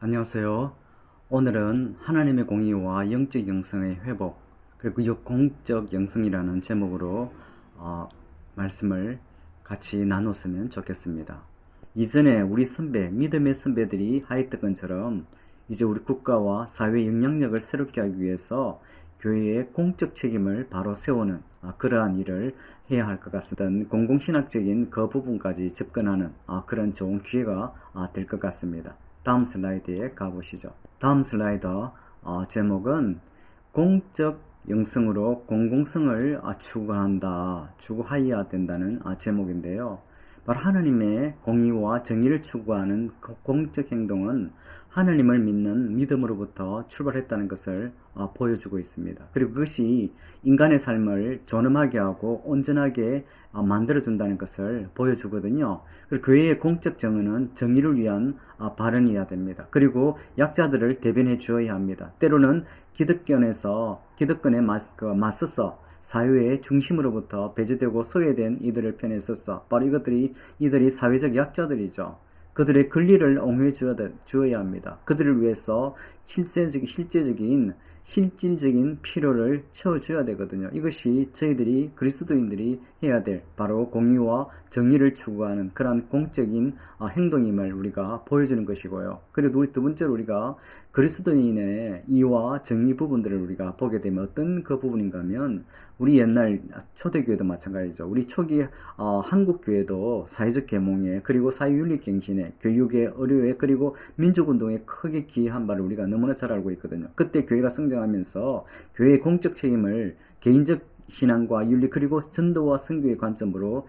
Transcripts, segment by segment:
안녕하세요. 오늘은 하나님의 공의와 영적 영성의 회복, 그리고 공적 영성이라는 제목으로 말씀을 같이 나눴으면 좋겠습니다. 이전에 우리 믿음의 선배들이 하였던 것처럼 이제 우리 국가와 사회 영향력을 새롭게 하기 위해서 교회의 공적 책임을 바로 세우는 그러한 일을 해야 할 것 같습니다. 공공신학적인 그 부분까지 접근하는 그런 좋은 기회가 될 것 같습니다. 다음 슬라이드에 가보시죠. 다음 슬라이드 제목은 공적 영성으로 공공성을 추구하여야 된다는 제목인데요. 바로 하나님의 공의와 정의를 추구하는 공적 행동은 하나님을 믿는 믿음으로부터 출발했다는 것을 보여주고 있습니다. 그리고 그것이 인간의 삶을 존엄하게 하고 온전하게 만들어준다는 것을 보여주거든요. 그리고 교회의 공적 정의는 정의를 위한 발언이어야 됩니다. 그리고 약자들을 대변해 주어야 합니다. 때로는 기득권에 맞서서 사회의 중심으로부터 배제되고 소외된 이들을 편에 서서 바로 이들이 사회적 약자들이죠. 그들의 권리를 옹호해 주어야 합니다. 그들을 위해서 실질적인 필요를 채워줘야 되거든요. 이것이 저희들이 그리스도인들이 해야 될 바로 공의와 정의를 추구하는 그러한 공적인 행동임을 우리가 보여주는 것이고요. 그리고 우리 두 번째로 우리가 그리스도인의 이와 정의 부분들을 우리가 보게 되면 어떤 그 부분인가 하면 우리 옛날 초대교회도 마찬가지죠. 우리 초기 한국교회도 사회적 계몽에 그리고 사회윤리갱신에 교육에 의료에 그리고 민족운동에 크게 기여한 바를 우리가 너무나 잘 알고 있거든요. 그때 교회가 성장하면서 교회의 공적 책임을 개인적 신앙과 윤리 그리고 전도와 선교의 관점으로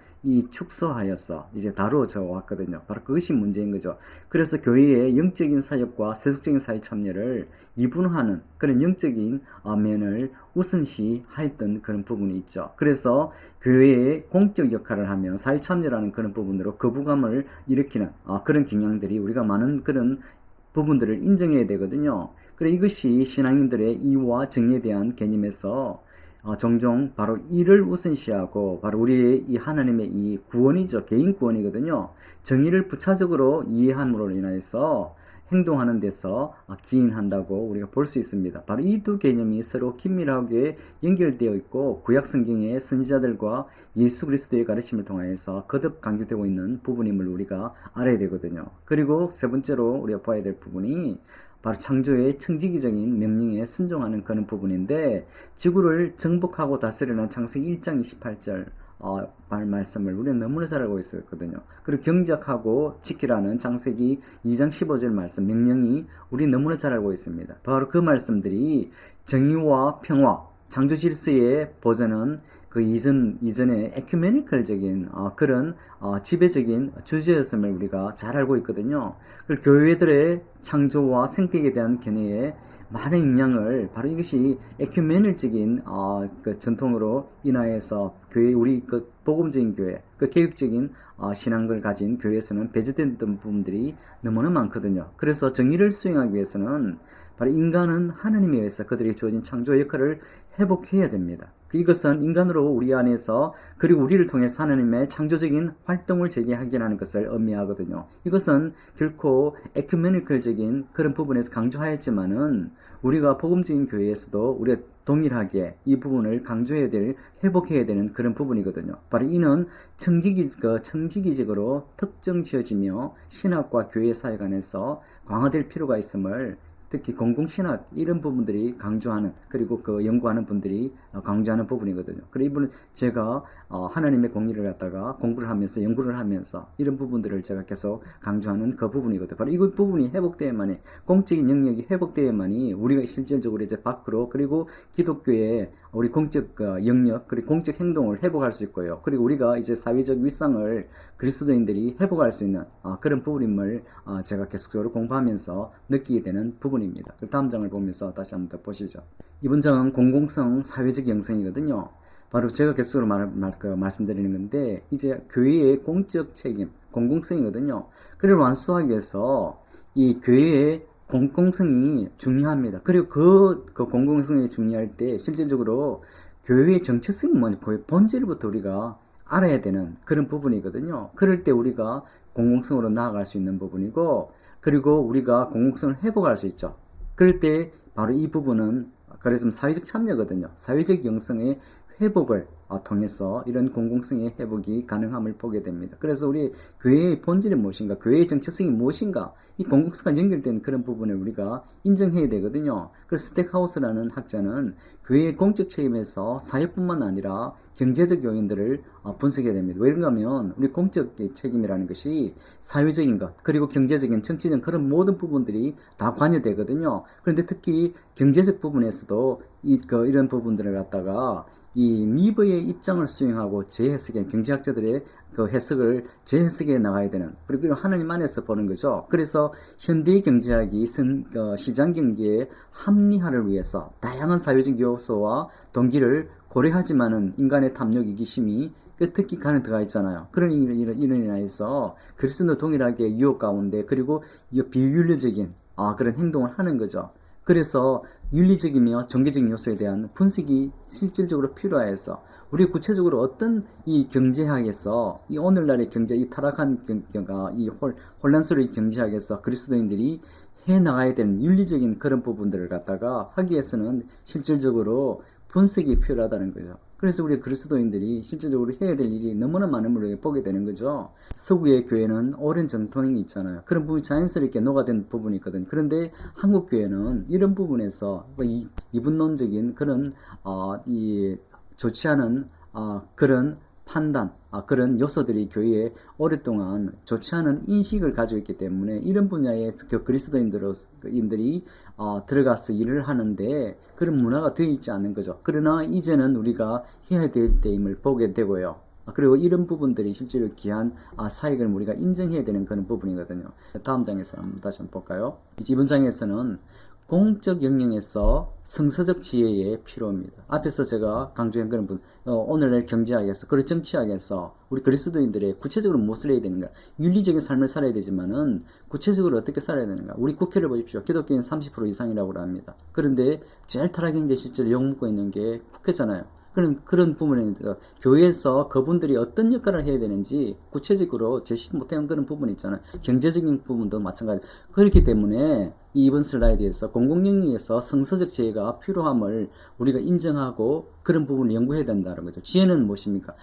축소하여서 이제 다루어져 왔거든요. 바로 그것이 문제인 거죠. 그래서 교회의 영적인 사역과 세속적인 사회 참여를 이분화하는 그런 영적인 면을 우선시하였던 그런 부분이 있죠. 그래서 교회의 공적 역할을 하며 사회 참여라는 그런 부분으로 거부감을 일으키는 그런 경향들이 우리가 많은 그런 부분들을 인정해야 되거든요. 그래 이것이 신앙인들의 이와 정의에 대한 개념에서 종종 바로 이를 우선시하고 바로 우리의 이 하나님의 이 구원이죠. 개인 구원이거든요. 정의를 부차적으로 이해함으로 인해서 행동하는 데서 기인한다고 우리가 볼 수 있습니다. 바로 이 두 개념이 서로 긴밀하게 연결되어 있고 구약 성경의 선지자들과 예수 그리스도의 가르침을 통하여서 거듭 강조되고 있는 부분임을 우리가 알아야 되거든요. 그리고 세 번째로 우리가 봐야 될 부분이 바로 창조의 청지기적인 명령에 순종하는 그런 부분인데 지구를 정복하고 다스리는 창세기 1장 28절 말씀을 우리는 너무나 잘 알고 있었거든요. 그리고 경작하고 지키라는 창세기 2장 15절 말씀 명령이 우리 너무나 잘 알고 있습니다. 바로 그 말씀들이 정의와 평화 창조 질서의 보전은 그 이전에 에큐메니컬적인 그런 지배적인 주제였음을 우리가 잘 알고 있거든요. 그 교회들의 창조와 생태계에 대한 견해에 많은 영향을 바로 이것이 에큐메닐적인 그 전통으로 인하여서 우리 그 복음적인 교회, 그 개혁적인 신앙을 가진 교회에서는 배제됐던 부분들이 너무나 많거든요. 그래서 정의를 수행하기 위해서는 바로 인간은 하나님에 의해서 그들에게 주어진 창조 역할을 회복해야 됩니다. 이것은 인간으로 우리 안에서 그리고 우리를 통해서 하나님의 창조적인 활동을 재개하기라는 것을 의미하거든요. 이것은 결코 에큐메니컬적인 그런 부분에서 강조하였지만은 우리가 복음적인 교회에서도 우리가 동일하게 이 부분을 회복해야 되는 그런 부분이거든요. 바로 이는 청지기적으로 특정 지어지며 신학과 교회 사회 간에서 강화될 필요가 있음을 특히 공공신학 이런 부분들이 강조하는 그리고 그 연구하는 분들이 강조하는 부분이거든요. 그리고 이분은 제가 하나님의 공의를 갖다가 공부를 하면서 연구를 하면서 이런 부분들을 제가 계속 강조하는 그 부분이거든요. 바로 이 부분이 회복돼야만이 공적인 영역이 회복돼야만이 우리가 실질적으로 이제 밖으로 그리고 기독교의 우리 공적 영역 그리고 공적 행동을 회복할 수 있고요. 그리고 우리가 이제 사회적 윗상을 그리스도인들이 회복할 수 있는 그런 부분임을 제가 계속적으로 공부하면서 느끼게 되는 부분입니다. 다음 장을 보면서 다시 한번 더 보시죠. 이번 장은 공공성 사회적 영성이거든요. 바로 제가 계속적으로 말씀드리는 건데 이제 교회의 공적 책임, 공공성이거든요. 그를 완수하기 위해서 이 교회의 공공성이 중요합니다. 그리고 그 공공성이 중요할 때 실질적으로 교회의 정체성이 뭐냐, 거의 본질부터 우리가 알아야 되는 그런 부분이거든요. 그럴 때 우리가 공공성으로 나아갈 수 있는 부분이고 그리고 우리가 공공성을 회복할 수 있죠. 그럴 때 바로 이 부분은 그래서 사회적 참여거든요. 사회적 영성의 회복을 통해서 이런 공공성의 회복이 가능함을 보게 됩니다. 그래서 우리 교회의 본질이 무엇인가, 교회의 정체성이 무엇인가, 이 공공성과 연결된 그런 부분을 우리가 인정해야 되거든요. 그래서 스택하우스라는 학자는 교회의 공적 책임에서 사회뿐만 아니라 경제적 요인들을 분석해야 됩니다. 왜 그런가 하면 우리 공적 책임이라는 것이 사회적인 것, 그리고 경제적인, 정치적 그런 모든 부분들이 다 관여되거든요. 그런데 특히 경제적 부분에서도 이런 부분들을 갖다가 이 니브의 입장을 수용하고 재해석에, 경제학자들의 그 해석을 재해석해 나가야 되는, 그리고 하나님 안에서 보는 거죠. 그래서 현대 경제학이 시장 경제의 합리화를 위해서 다양한 사회적 요소와 동기를 고려하지만은 인간의 탐욕, 이기심이 특히 간에 들어가 있잖아요. 그런 이런 인해서 그리스도도 동일하게 유혹 가운데, 그리고 비윤리적인 그런 행동을 하는 거죠. 그래서 윤리적이며 종교적 요소에 대한 분석이 실질적으로 필요해서 우리 구체적으로 어떤 이 경제학에서 이 오늘날의 경제, 이 타락한 이 혼란스러운 경제학에서 그리스도인들이 해 나가야 되는 윤리적인 그런 부분들을 갖다가 하기 위해서는 실질적으로 분석이 필요하다는 거죠. 그래서 우리 그리스도인들이 실질적으로 해야 될 일이 너무나 많은 걸 보게 되는 거죠. 서구의 교회는 오랜 전통이 있잖아요. 그런 부분이 자연스럽게 녹아든 부분이 있거든요. 그런데 한국 교회는 이런 부분에서 이분론적인 그런 좋지 않은 그런 판단, 그런 요소들이 교회에 오랫동안 좋지 않은 인식을 가지고 있기 때문에 이런 분야에 그리스도인들이 들어가서 일을 하는데 그런 문화가 되어 있지 않는 거죠. 그러나 이제는 우리가 해야 될 때임을 보게 되고요. 그리고 이런 부분들이 실제로 귀한 사역을 우리가 인정해야 되는 그런 부분이거든요. 다음 장에서 다시 한번 볼까요? 이번 장에서는 공적 영역에서 성서적 지혜의 필요입니다. 앞에서 제가 강조한 그런 부분, 오늘날 경제학에서, 그리고 정치학에서 우리 그리스도인들의 구체적으로 무엇을 해야 되는가? 윤리적인 삶을 살아야 되지만은 구체적으로 어떻게 살아야 되는가? 우리 국회를 보십시오. 기독교인 30% 이상이라고 합니다. 그런데 제일 타락한 게 실제로 욕먹고 있는 게 국회잖아요. 그런 부분에 교회에서 그분들이 어떤 역할을 해야 되는지 구체적으로 제시 못하는 그런 부분이 있잖아요. 경제적인 부분도 마찬가지. 그렇기 때문에 이번 슬라이드에서 공공영역에서 성서적 지혜가 필요함을 우리가 인정하고 그런 부분을 연구해야 된다는 거죠. 지혜는 무엇입니까?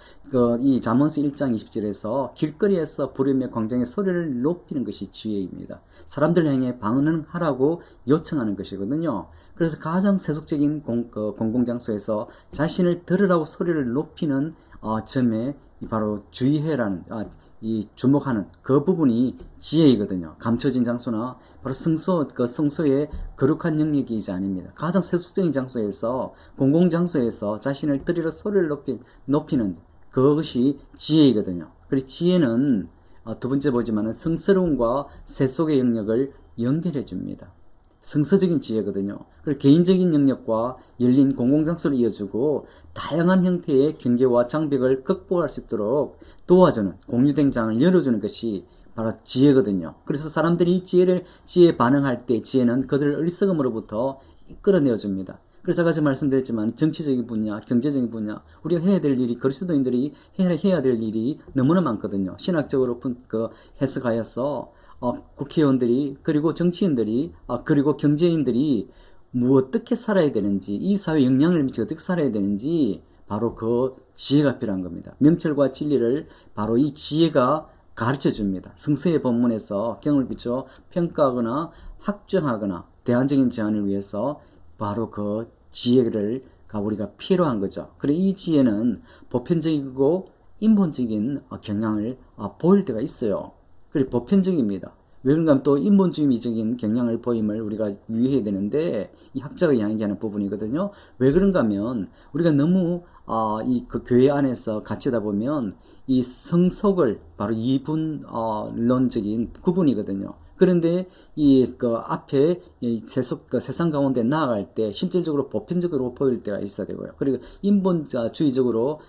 이 잠언서 1장 20절에서 길거리에서 부르며 광장의 소리를 높이는 것이 지혜입니다. 사람들 향해 방언하라고 요청하는 것이거든요. 그래서 가장 세속적인 공공장소에서 자신을 들으라고 소리를 높이는 점에 바로 주의해라는 주목하는 그 부분이 지혜이거든요. 감춰진 장소나 바로 성소의 거룩한 영역이지 아닙니다. 가장 세속적인 장소에서, 공공장소에서 자신을 들으라 소리를 높이는 그것이 지혜이거든요. 그리고 지혜는 두 번째 보지만은 성스러움과 세속의 영역을 연결해 줍니다. 성서적인 지혜거든요. 그리고 개인적인 영역과 열린 공공장소를 이어주고 다양한 형태의 경계와 장벽을 극복할 수 있도록 도와주는, 공유된 장을 열어주는 것이 바로 지혜거든요. 그래서 사람들이 지혜에 반응할 때 지혜는 그들을 어리석음으로부터 이끌어내어 줍니다. 그래서 아까 말씀드렸지만 정치적인 분야, 경제적인 분야, 우리가 해야 될 일이, 그리스도인들이 해야 될 일이 너무나 많거든요. 신학적으로 해석하여서 국회의원들이, 그리고 정치인들이, 그리고 경제인들이 어떻게 살아야 되는지, 이 사회에 영향을 미치고 어떻게 살아야 되는지 바로 그 지혜가 필요한 겁니다. 명철과 진리를 바로 이 지혜가 가르쳐 줍니다. 성서의 본문에서 경을 비춰 평가하거나 확정하거나 대안적인 제안을 위해서 바로 그 지혜를 우리가 필요한 거죠. 그래, 이 지혜는 보편적이고 인본적인 경향을 보일 때가 있어요. 그리고 보편적입니다. 왜 그런가 하면 또 인본주의적인 경향을 보임을 우리가 유의해야 되는데, 이 학자가 이야기하는 부분이거든요. 왜 그런가 하면 우리가 너무 그 교회 안에서 갇히다 보면 이 성속을 바로 이분론적인 구분이거든요. 그런데 앞에 세상 가운데 나아갈 때 실질적으로 보편적으로 보일 때가 있어야 되고요. 그리고 인본주의적으로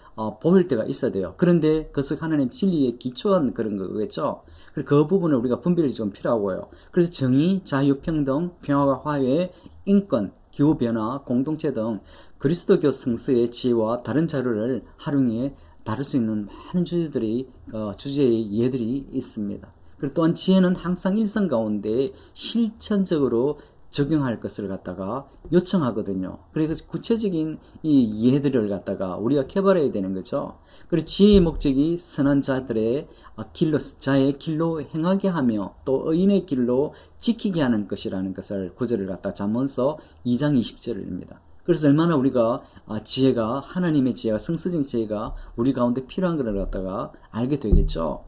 보일 때가 있어야 돼요. 그런데 그것은 하나님 진리에 기초한 그런 거겠죠. 그 부분을 우리가 분별이 좀 필요하고요. 그래서 정의, 자유, 평등, 평화와 화해, 인권, 기후변화, 공동체 등 그리스도교 성서의 지혜와 다른 자료를 활용해 다룰 수 있는 많은 주제의 예들이 있습니다. 그리고 또한 지혜는 항상 일상 가운데 실천적으로 적용할 것을 갖다가 요청하거든요. 그래서 구체적인 이 이해들을 갖다가 우리가 개발해야 되는 거죠. 그리고 지혜의 목적이 선한 자들의 길로, 자의 길로 행하게 하며 또 의인의 길로 지키게 하는 것이라는 것을 구절을 갖다 잠언서 2장 20절입니다. 그래서 얼마나 우리가 지혜가, 하나님의 지혜가, 성서적 지혜가 우리 가운데 필요한 것을 갖다가 알게 되겠죠.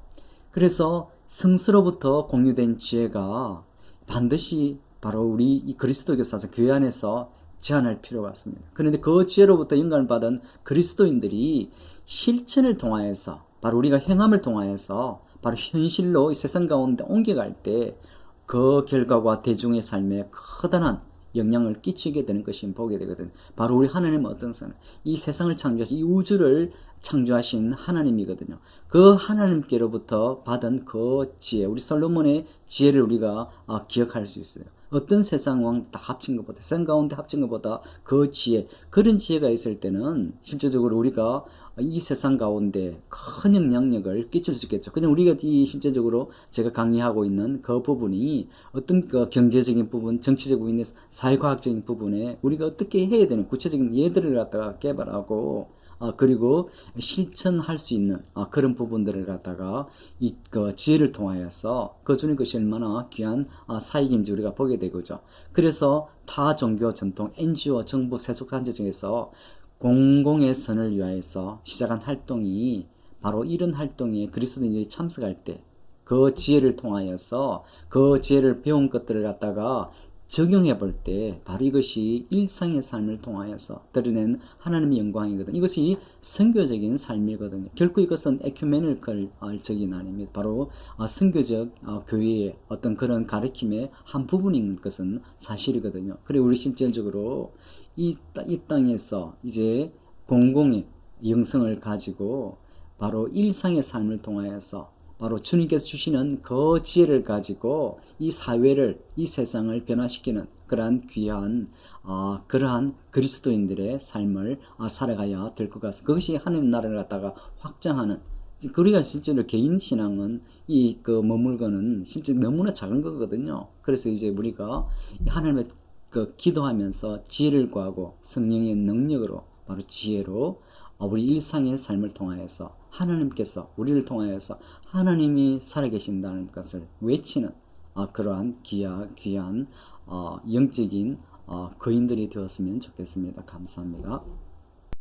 그래서 성수로부터 공유된 지혜가 반드시 바로 우리 이 그리스도교 사상 교회 안에서 제한할 필요가 있습니다. 그런데 그 지혜로부터 영감을 받은 그리스도인들이 실천을 통하여서 바로 우리가 행함을 통하여서 바로 현실로 이 세상 가운데 옮겨갈 때 그 결과가 대중의 삶에 커다란 영향을 끼치게 되는 것이 보게 되거든. 바로 우리 하나님은 어떤 사람? 이 세상을 창조하신, 이 우주를 창조하신 하나님이거든요. 그 하나님께로부터 받은 그 지혜, 우리 솔로몬의 지혜를 우리가 기억할 수 있어요. 어떤 세상 왕 다 합친 것보다, 세상 가운데 합친 것보다 그 지혜, 그런 지혜가 있을 때는 실질적으로 우리가 이 세상 가운데 큰 영향력을 끼칠 수 있겠죠. 그냥 우리가 이 실제적으로 제가 강의하고 있는 그 부분이 어떤 그 경제적인 부분, 정치적인 사회과학적인 부분에 우리가 어떻게 해야 되는 구체적인 예들을 갖다가 개발하고 그리고 실천할 수 있는 그런 부분들을 갖다가 이 그 지혜를 통하여서 거주는 것이 얼마나 귀한 사익인지 우리가 보게 되고죠. 그래서 타 종교 전통 NGO 정부 세속단체 중에서 공공의 선을 위하여서 시작한 활동이 바로 이런 활동에 그리스도인들이 참석할 때 그 지혜를 통하여서 그 지혜를 배운 것들을 갖다가 적용해 볼 때 바로 이것이 일상의 삶을 통하여서 드러낸 하나님의 영광이거든요. 이것이 선교적인 삶이거든요. 결코 이것은 에큐메니컬적인 아닙니다. 바로 선교적 교회의 어떤 그런 가르침의 한 부분인 것은 사실이거든요. 그리고 우리 실질적으로 이 땅에서 이제 공공의 영성을 가지고 바로 일상의 삶을 통하여서 바로 주님께서 주시는 그 지혜를 가지고 이 사회를, 이 세상을 변화시키는 그러한 귀한 그러한 그리스도인들의 삶을 살아가야 될 것 같습니다. 그것이 하나님 나라를 갖다가 확장하는, 우리가 실제로 개인 신앙은 이 그 머물거는 실제 너무나 작은 거거든요. 그래서 이제 우리가 하나님의 그 기도하면서 지혜를 구하고 성령의 능력으로 바로 지혜로 우리 일상의 삶을 통하여서 하나님께서 우리를 통하여서 하나님이 살아계신다는 것을 외치는 그러한 귀한 영적인 거인들이 되었으면 좋겠습니다. 감사합니다.